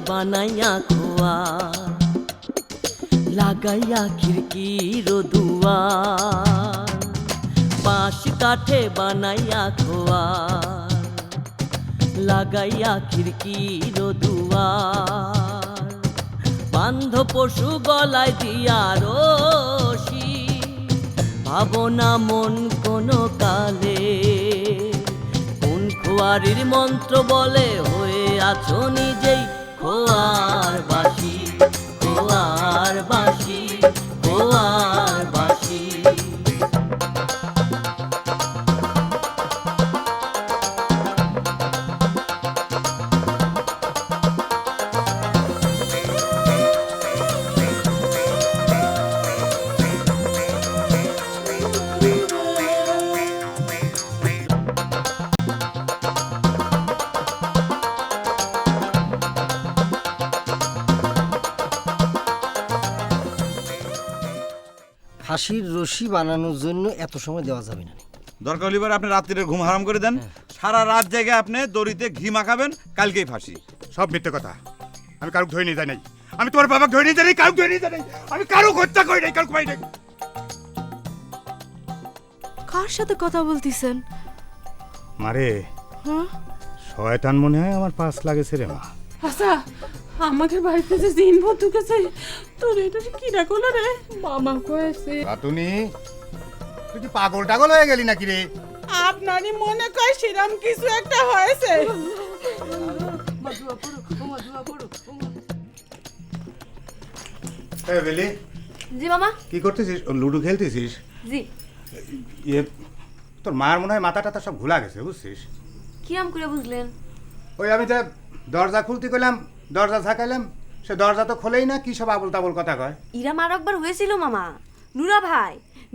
বানাইয়া খোয়া, লাগাইয়া খিড়কির দুয়ার, বাঁশ কাঠে বানাইয়া খোয়া, লাগাইয়া খিড়কির দুয়ার, বান্ধ পশু গলায় দিয়া রশি, ভাবনা মন কোনো কালে কোন খোয়ারির মন্ত্র বলে হয়ে আছো নিজেই খোয়ার বাসি, খোয়ার বাসি, খোয়ার বাসি। ফাঁসির রশি বানানোর জন্য এত সময় দেওয়া যাবে না। দরকার হলে এবার আপনি রাত্রিরে ঘুম হারাম করে দেন, সারা রাত জেগে আপনি দড়িতে ঘি মাখাবেন, কালকেই ফাঁসি। সব মিথ্যে কথা। আমি কারুক ধরে নিয়ে যাই নাই, আমি তোমার বাবাকে ধরে নিয়ে যাই নাই, কারুক ধরে নিয়ে যাই নাই, আমি কারুক হত্যা করি নাই, কারুক পাই নাই। কার সাথে কথা বলতেছেন? মারে শয়তান মনে হয় আমার পাশ লাগেছে রে মা। আচ্ছা আমাদের বাড়িতে যে জিন ভূত ঢুকেছে, তোর এটা কি ডাকলো রে? মামা কয়েছে রাতুনি তুই কি পাগল টাগল হয়ে গেলি নাকি রে? আপনারই মনে কয় সেরকম কিছু একটা হয়েছে। এই বেলি জি মামা। কি করতেছিস? লুডো খেলতেছিস? জি। ইয়ে তোর মায়ের মনে হয় মাথা টাথা সব ঘোলা গেছে, বুঝছিস? কিরাম করে বুঝলেন? ওই আমি যা দরজা খুলতে গেলাম, দরজা ঝাঁকাইলাম, সে দরজা তো খোলেই না, কি সব আবল তাবল কথা কয়। ইরাম আর একবার হয়েছিল মামা।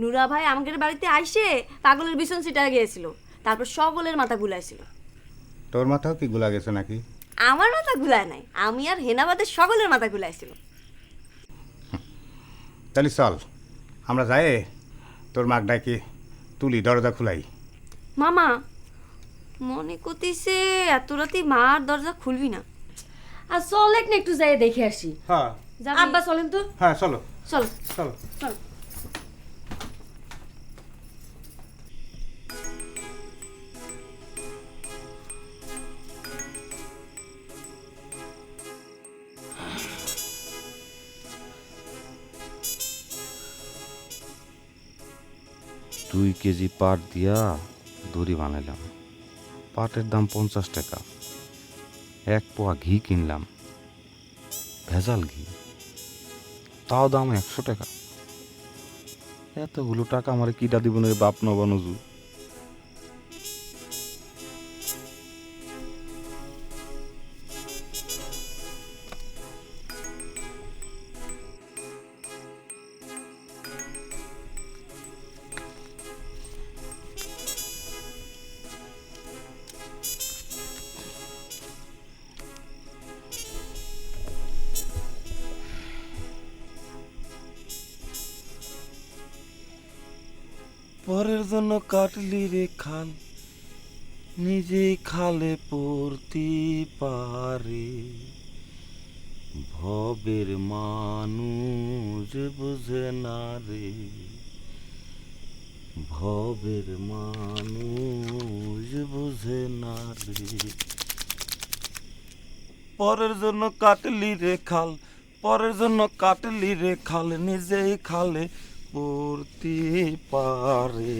নুরা ভাই আমাদের বাড়িতে আইসে পাগলের বিছন সিটায় গিয়েছিল, তারপর সকলের মাথা গুলাইছিল। তোর মাথাও কি গুলা গেছে নাকি? আমার মাথা গুলায় নাই, আমি আর হেনাবাদের সকলের মাথা গুলাইছিল। তাহলে চল আমরা যাই, তোর মাক ডাকি তুলি, দরজা খুলাই। মামা মনে করতেছে এত রাতে মার দরজা খুলবি না। আর চলেক না একটু যাই দেখে আসি। হ্যাঁ আব্বা চলেন তো। হ্যাঁ চলো চলো চলো চলো। দুই কেজি পাট দিয়া দড়ি বানাইলাম, পাটের দাম 50 টাকা। এক পোয়া ঘি কিনলাম, ভেজাল ঘি, তাও দাম 100 টাকা। এতগুলো টাকা আমার কিটা দিব না বাপ নবানজু। পরের জন্য কাটলি রে খাল, নিজেই খালে পড়তে পারে। ভবের মানুষ বুঝে না রে, ভবের মানুষ বুঝে না রে। পরের জন্য কাটলি রে খাল, পরের জন্য কাটলি রে খাল, নিজেই খালে পড়তে পারে।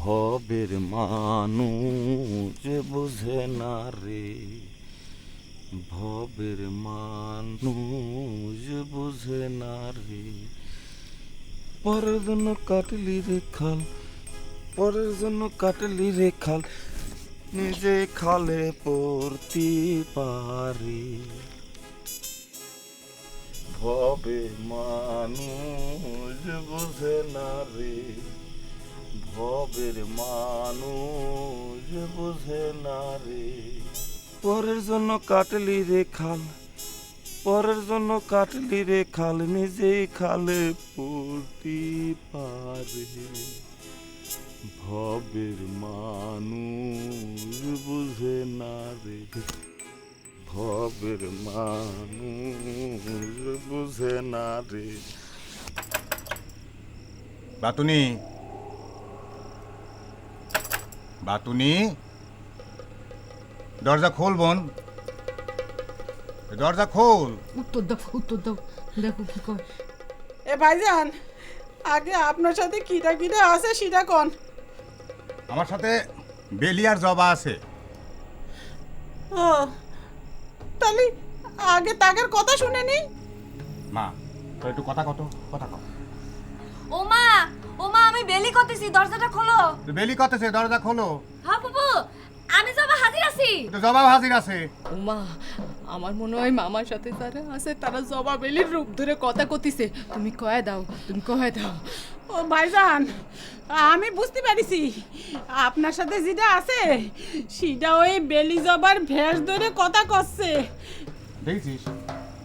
ভবের মানুষ বুঝে না রে, ভবের মানুষ বুঝে না রে। পরের জন্য কাটলি রে খাল, পরের জন্য কাটলি রে খাল, নিজে খালে পড়তে পারে। ভবে মানুষ বুঝে না রে, ভবের মানুষ বুঝে না রে। পরের জন্য কাটলি রে খাল, পরের জন্য কাটলি রে খাল, নিজেই খালে পড়তে পারে। ভবের মানুষ বুঝে না রে, ভবের মানুষ বুঝে না রে। বাতুনি, বাতুনি, দরজা খোল বোন, দরজা খোল। উত্তর দাও দেখো কি কর। এ ভাইজান, আগে আপনার সাথে কিটা কিটা আছে সেটা কোন। আমার সাথে বেলি আর জবা আছে। ও, তাহলে আগে তাকের কথা শুনে নি। মা, তো একটু কথা কত, কথা কত। ও মা আমি বেলি করতেছি, দরজাটা খোলো। বেলি কতেছে, দরজা খোলো। হ্যাঁ বাবু, আমি যাবা হাজির আছি। তো জবা হাজির আছে। ওমা, আমার মনে হয় মামার সাথে যারা আছে তারা জবা বেলির রূপ ধরে কথা কতিছে। তুমি কয়ে দাও। ও ভাইজান, আমি বুঝতে পারিছি আপনার সাথে যেটা আছে সেটা ওই বেলি জবার ভেষ ধরে কথা করছে।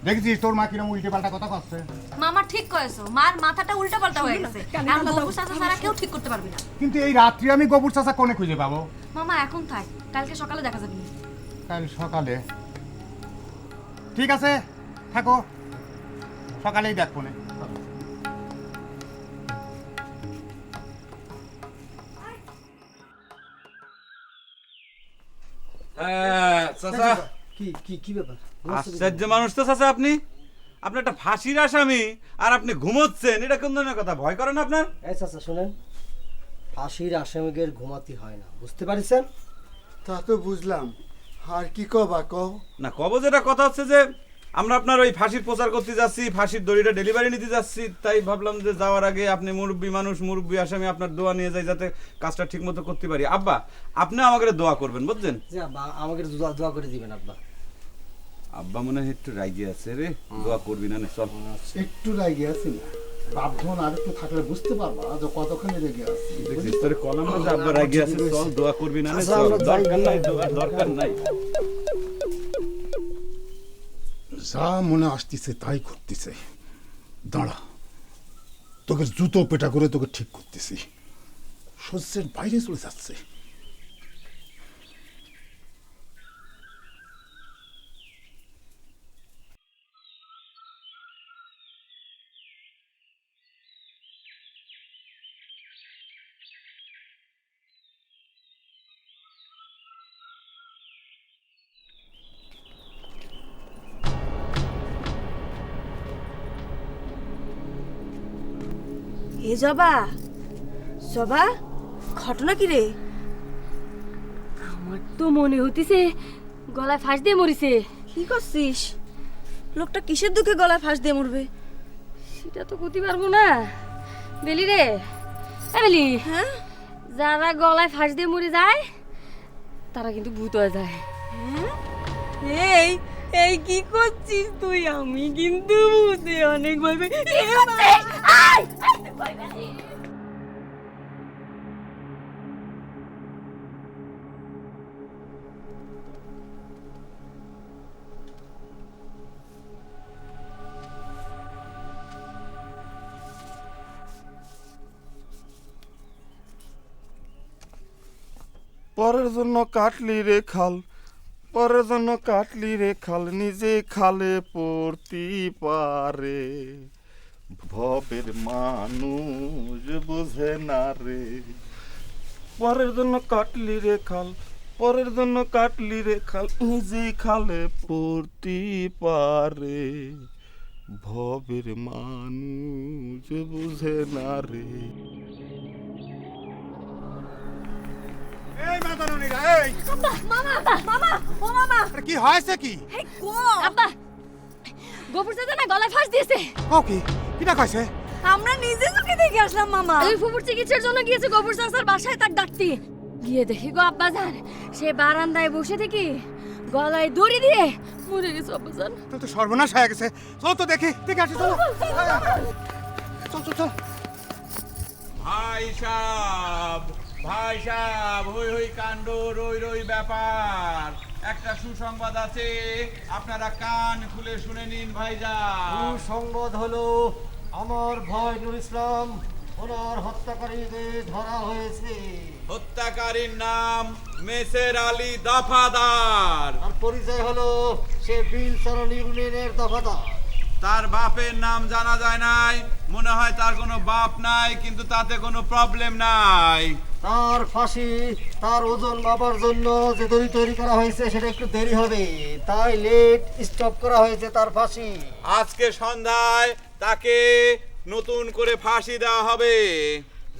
দেখছিস তোর মা কিরম উল্টে পাল্টা কথা করছে। মামা ঠিক কয়েছো, মার মাথাটা উল্টা পাল্টা হয়ে গেছে। এখন বাবু চাচা ছাড়া কেউ ঠিক করতে পারবে না। কিন্তু এই রাত্রি আমি গোবর চাচা কোনে খুঁজে পাবো? মামা এখন থাক, কালকে সকালে দেখা যাবে। কাল সকালে? ঠিক আছে, থাকো, সকালেই দেখবো না। হ্যাঁ চাচা, কি কি কি ব্যাপার? আশ্চর্য মানুষ তো চাচা আপনি। আপনি একটা ফাঁসির আসামি আর আপনি ঘুমোচ্ছেন, এটা কোন ধরনের কথা? ভয় করেন আপনার? এই চাচা শুনেন, ফাঁসির আসামিদের ঘুমাতে হয় না, বুঝতে পারছেন? তা তো বুঝলাম, আর কি কবা কও? না কব, যেটা কথা হচ্ছে যে আমরা আপনার ওই ফাঁসির প্রচার করতে যাচ্ছি, ফাঁসির দড়িটা ডেলিভারি নিতে যাচ্ছি, তাই ভাবলাম যে যাওয়ার আগে আপনি মুরব্বী মানুষ, মুরব্বী আসামি, আপনার দোয়া নিয়ে যাই যাতে কাজটা ঠিক মতো করতে পারি। আব্বা, আপনি আমাকে দোয়া করবেন, বুঝছেন? যে আব্বা আমাকে দোয়া করে দিবেন আব্বা। আব্বা মনে হয় একটু রাগি আছে রে, দোয়া করবি না? চল। একটু রেগে আছি না, বাপধন আর একটু থাকলে বুঝতে পারবা যে কতখানি রেগে আছি। দেখছিস তোরে কলম না যে আব্বা রাগি আছে, চল দোয়া করবি না? আচ্ছা, চল, আমরা যাই। দরকার নাই দোয়ার, দরকার নাই। যা মনে আসতেছে তাই করতেছে। দাঁড়া, তোকে জুতো পেটা করে তোকে ঠিক করতেছি। সহ্যের বাইরে চলে যাচ্ছে। এ জবা ঘটনা কি রে? আমার তো মনে হইতেছে গলায় ফাঁস দিয়ে মরিছে। কি করছিস? লোকটা কিসের দুঃখে গলায় ফাঁস দিয়ে মরবে? সেটা তো করতে পারবো না। বেলি রে, এ বেলি, হ্যাঁ, যারা গলায় ফাঁস দিয়ে মরে যায় তারা কিন্তু ভূত হয়ে যায়। এই এই কি করছিস তুই? আমি কিন্তু ভূতে অনেক ভয় পাই। পরের জন্য কাটলি রে খাল, পরের জন্য কাটলি রে খাল, নিজে খালে পড়তি পারে। ভবের মানুষ বুঝে না রে। পরের জন্য কাটলি রে খাল, পরের জন্য কাটলি রে খাল, নিজে খালে পড়তি পারে। ভবের মানুষ বুঝে না রে। এই মাদারুনিরা, এই মামা কি হয়েছে কি? আব্বা, গোবর চাচা না গলায় ফাঁস দিয়েছে। ও কি কিটা কইছে? আমরা নিজে চোখে দেখে আসলাম মামা। ওই ফুফুর চিকিৎসার জন্য গিয়েছে গোবর চাচার বাসায়, তার ডাকতে গিয়ে দেখি গো আব্বা জান, সে বারান্দায় বসে থেকে গলায় দড়ি দিয়ে মরে গেছে আব্বা জান। তো সর্বনাশ হয়ে গেছে। চল তো দেখি, দেখে আসি, চলো। চল চল চল। ভাই সাহেব, হই হই কাণ্ড, রই রই ব্যাপার। একটা সুসংবাদ আছে, আপনারা কান খুলে শুনে নিন ভাইজান। সংবাদ হলো আমার ভাই নুর ইসলাম ওনার হত্যাকারীদের ধরা হয়েছে। হত্যাকারীর নাম মেসের আলী দফাদার। আর পরিচয় হলো সে বিলচরণ ইউনিয়নের দফাদার। তার বাপের নাম জানা যায় নাই, মনে হয় তার কোনো বাপ নাই, কিন্তু তাতে কোনো প্রবলেম নাই। তার ফাঁসি, তার ওজন মাপার জন্য যে দড়ি তৈরি করা হয়েছে সেটা একটু দেরি হবে, তাই লেট স্টপ করা হয়েছে তার ফাঁসি। আজকে সন্ধ্যায় তাকে নতুন করে ফাঁসি দেওয়া হবে।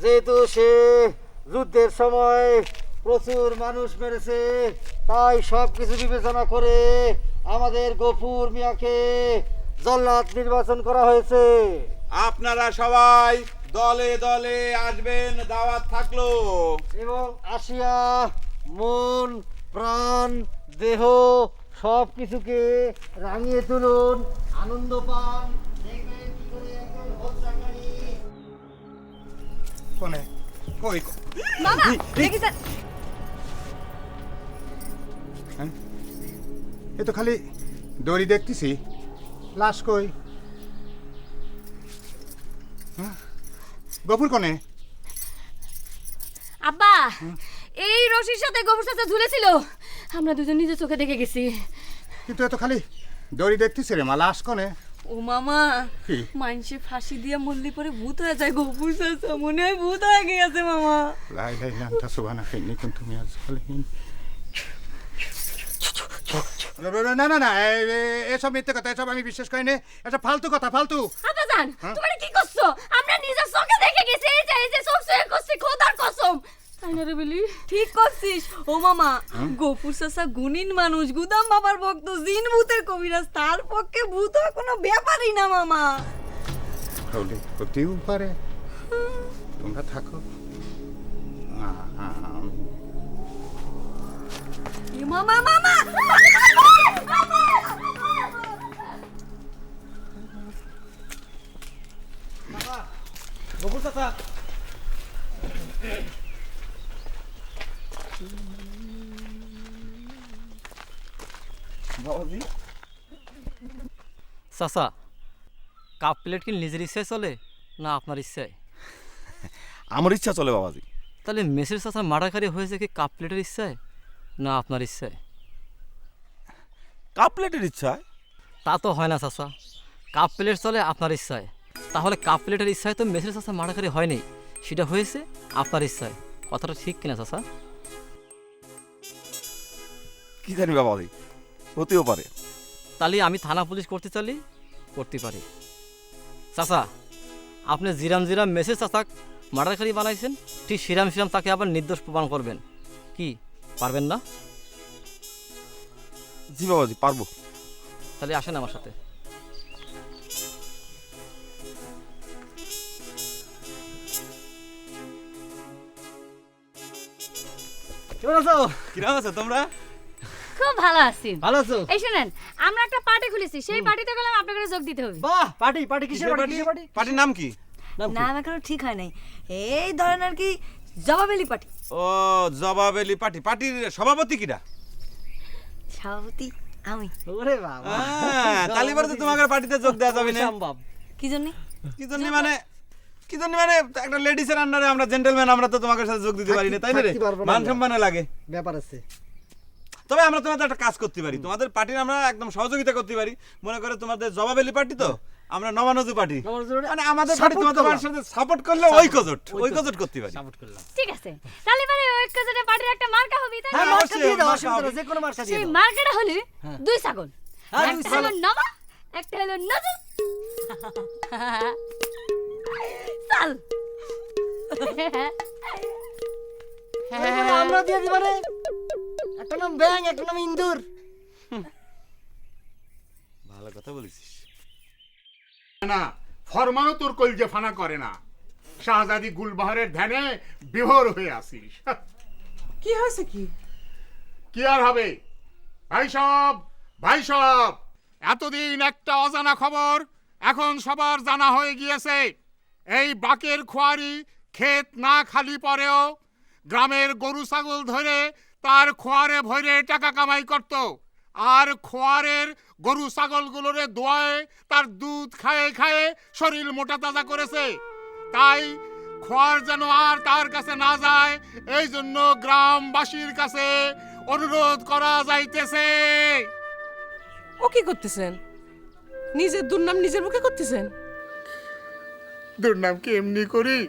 যেহেতু সে যুদ্ধের সময় প্রচুর মানুষ মেরেছে, তাই সব কিছু বিবেচনা করে আমাদের গফুর মিয়াকে জল্লাদ নির্বাচন করা হয়েছে। আপনারা সবাই দলে দলে আসবেন, দাওয়াত থাকলো। এবং আসিয়া মন প্রাণ দেহ সব কিছুকে রাঙিয়ে তুলুন, আনন্দ পান। দেখবেন কি করে একজন হত্যাকারী কোনে কই মামা দেখেছেন? এ তো খালি দড়ি দেখতেছি, লাশ কই? হ্যাঁ? গফুর কোনে? আব্বা, এই রশির সাথে গোবর চাচা ঝুলেছিল, আমরা দুজন নিজের চোখে দেখে গেছি। কিন্তু এ তো খালি দড়ি দেখতেছি রে মা, লাশ কোনে? ও মামা, কি? মানুষে ফাঁসি দিয়ে মরলি পরে ভূত হয়ে যায়, গোবর চাচা মনে হয় ভূত হয়ে গেছে মামা। লাই লাই লান্তা সুবহানা খাইনি কোন তুমি আজ খালি না না না এসব মিথ্যে কথা, এসব আমি বিশ্বাস করি না, এসব ফালতু কথা, ফালতু। আব্বা জান, তুমি কি করছো? আমরা নিজের চোখে দেখে গেছি, এই যে চোখ চোখে করছি, খোদার কসম। তাই না রে বলি? ঠিক করছিস। ও মামা, গোপুর চাচা গুণীন মানুষ, গুদাম বাবার ভক্ত, জিন ভূতের কবিরাজ, তার পক্ষে ভূত হওয়া কোনো ব্যাপারই না মামা। হলে হতেও পারে, তোমরা থাকো। এ মামা, মামা গফুর চাচা, চাচা, কাপ প্লেট কি নিজের ইচ্ছায় চলে না আপনার ইচ্ছায়? আমার ইচ্ছা চলে বাবাজি। তাহলে মেসের চাচা মারাকারি হয়েছে কি কাপ প্লেটের ইচ্ছায় না আপনার ইচ্ছায়? কাপ প্লেটের ইচ্ছায়? তা তো হয় না চাচা, কাপ প্লেট চলে আপনার ইচ্ছায়, তাহলে কাপ প্লেটের ইচ্ছায় তো মেসের চাচা মারাকারি হয়নি, সেটা হয়েছে আপনার ইচ্ছায়। কথাটা ঠিক কিনা চাচা? কি জানি বাবাজি, হতেও পারে। তাহলে আমি থানা পুলিশ করতে চাইলে করতে পারি। চাচা, আপনি জিরাম জিরাম মেসেজ চাচাক মার্ডারকারী বানাইছেন, ঠিক শিরাম শিরাম তাকে আবার নির্দোষ প্রমাণ করবেন, কি পারবেন না? জি বাবাজি, পারবো। তাহলে আসেন আমার সাথে। কেমন আছো? কিরকম আছো তোমরা? খুব ভালো আছি। ভালো আছো? এই শুনেন, আমরা একটা পার্টি খুলেছি, সেই পার্টিতে গেলাম, আপনাকে যোগ দিতে হবে। বাহ, পার্টি পার্টি কিসের পার্টি? কিসের পার্টি? পার্টির নাম কি? নাম এখনো ঠিক হয় নাই, এই ধরেন আর কি জবাবেলি পার্টি। ও, জবাবেলি পার্টি। পার্টির সভাপতি কিরা? সভাপতি আমি। ওরে বাবা, তাহলে এবার তো তোমাকে পার্টিতে যোগ দেওয়া যাবে না। সম্ভব। কি জন্য? কি জন্য মানে একটা লেডিসের আন্ডারে আমরা জেন্টলম্যান, আমরা তো তোমাদের সাথে যোগ দিতে পারি না, তাই না রে? থাকতে পারবো না মান আমরা। সম্মানে লাগে। ব্যাপার আছে। তবে আমরা তোমাদের একটা কাজ করতে পারি, তোমাদের পার্টির আমরা একদম সহযোগিতা করতে পারি। মনে করে তোমাদের জবাবেলি পার্টি তো, আমরা নবানজু পার্টি, মানে আমাদের পার্টি তোমাদের পার্টির সাথে সাপোর্ট করলে ঐক্যজোট করতে পারি। ঠিক আছে, তাহলে মানে ঐক্যজোটে পার্টির একটা মার্কা হবে, তাই হ্যাঁ, না? মার্কা দিয়ে দাও, মার্কা অসুবিধা হবে। নেই, যে কোনো মার্কা দিয়ে সেই দাও। মার্কাটা হলো দুই ছাগল, হ্যাঁ, একটা দুই হলো ছাগল। নবা, একটা হলো নজু। চল। আমরা দিয়ে দিবা রে। একটা নাম ব্যাং, একটা নাম ইন্দুর। ভালো কথা বলেছিস। না, ফরমানও তোর কলজে ফানা করে না। শাহজাদি গুলবাহারের ধ্যানে বিভোর হয়ে আসিস। কি হয়েছে কি? কি আর হবে? ভাই সব, এতদিন একটা অজানা খবর এখন সবার জানা হয়ে গিয়েছে। এই বাকের খোয়ারি ক্ষেত না খালি পরেও গ্রামের গরু ছাগল ধরে তার খোয়ারে ভরে টাকা কামাই করত, আর খোয়ারের গরু ছাগলগুলোরে দোয়ায় তার দুধ খায়ে খায়ে শরীর মোটা তাজা করেছে। তাই খোয়ার যেন আর তার কাছে না যায়, এই জন্য গ্রামবাসীর কাছে অনুরোধ করা যাইতেছে। ও কি করতেছেন? নিজের দুর্নাম নিজের মুখে করতেছেন? দুর্নাম কি এমনি করি?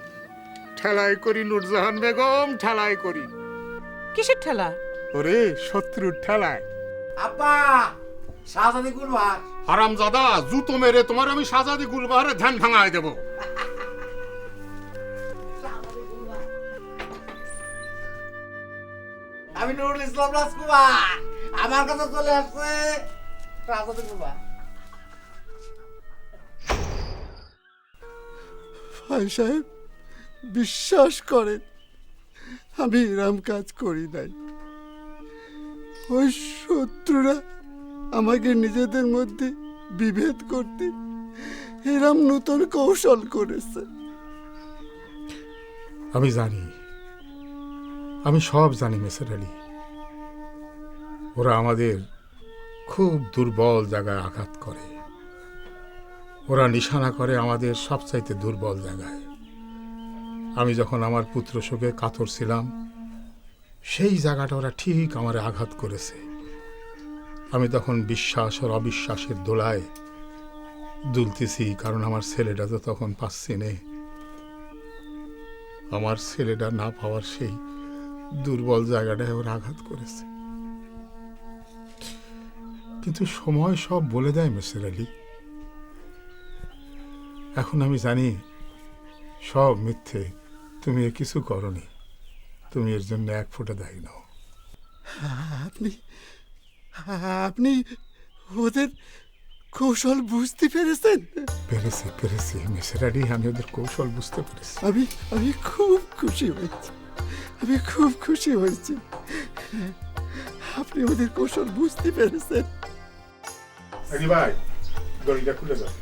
ঠেলাই করি নূরজাহান বেগম, ঠেলাই করি। কিসের ঠেলা? ওরে শত্রুর ঠেলায়। আব্বা শাহজাদি গুলবার হারামজাদা, জুতো মেরে তোমার আমি শাহজাদি গুলবাহারের ধ্যান ভাঙায় দেব। আমি নুরুল ইসলাম রাজকুমার, আমার কাছে চলে আসছে শাহজাদি গুলবার। ভাই সাহেব, বিশ্বাস করেন আমি এরম কাজ করি নাই। ওই শত্রুরা আমাকে নিজেদের মধ্যে বিভেদ করতে এরম নতুন কৌশল করেছে। আমি জানি, আমি সব জানি মেসের আলী। ওরা আমাদের খুব দুর্বল জায়গায় আঘাত করে, ওরা নিশানা করে আমাদের সবচাইতে দুর্বল জায়গায়। আমি যখন আমার পুত্র শোকে কাতর ছিলাম, সেই জায়গাটা ওরা ঠিক আমারে আঘাত করেছে। আমি তখন বিশ্বাস আর অবিশ্বাসের দোলায় দুলতেছি, কারণ আমার ছেলেটা তো তখন পাচ্ছি নে। আমার ছেলেটা না পাওয়ার সেই দুর্বল জায়গাটায় ওরা আঘাত করেছে। কিন্তু সময় সব বলে দেয় মিস্টার আলী। এখন আমি জানি সব মিথ্যে, তুমি এ কিছু করনি, তুমি এর জন্য এক ফোঁটা দায়ী নাও। আপনি আপনি ওদের কৌশল বুঝতে পেরেছেন? পেরেছি পেরেছি মিস্টার আলী, আমি ওদের কৌশল বুঝতে পেরেছি। আমি খুব খুশি হয়েছি, আমি খুব খুশি হয়েছি আপনি ওদের কৌশল বুঝতে পেরেছেন। আলী ভাই, গলিটা খুলে দাও।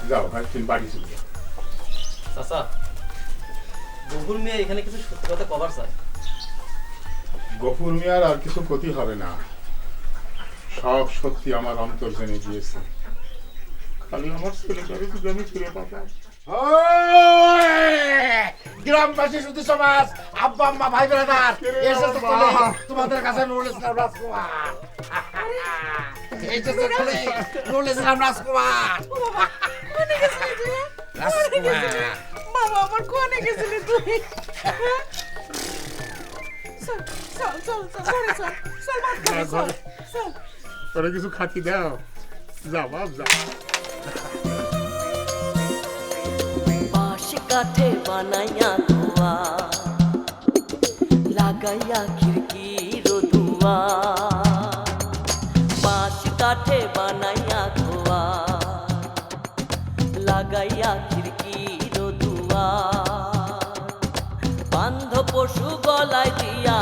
যাও ভাই, তুমি বাড়ি চলে যাও। চাচা, গফুর মিয়া এখানে কিছু সত্যি কথা কভার চায়। গফুর মিয়ার আর কিছু ক্ষতি হবে না, সব সত্যি আমার অন্তর জেনে গিয়েছে। খালি আমার ছেলেটারে যদি আমি ফিরে পাতাম। গ্রামবাসী শুধু সমাজ, আব্বা আম্মা ভাই ব্রাদার এসেছে চলে তোমাদের কাছে নুরুল ইসলাম রাজকুমার। এসেছে চলে নুরুল ইসলাম রাজকুমার। রাজকুমার বাবা, আমার কোনে গেছিলি তুই? চল চল চল চল ঘরে চল, চল ভাত খাবি, চল চল। তোরা কিছু খাতি দাও, যা বাপ যা। বাঁশ কাঠে বানাইয়া ধোয়া লাগাইয়া খিড়কির দুয়ার, বাঁশ কাঠে বানাইয়া ধোয়া লাগাইয়া খিড়কির দুয়ার, বান্ধ পশু গলায় দিয়া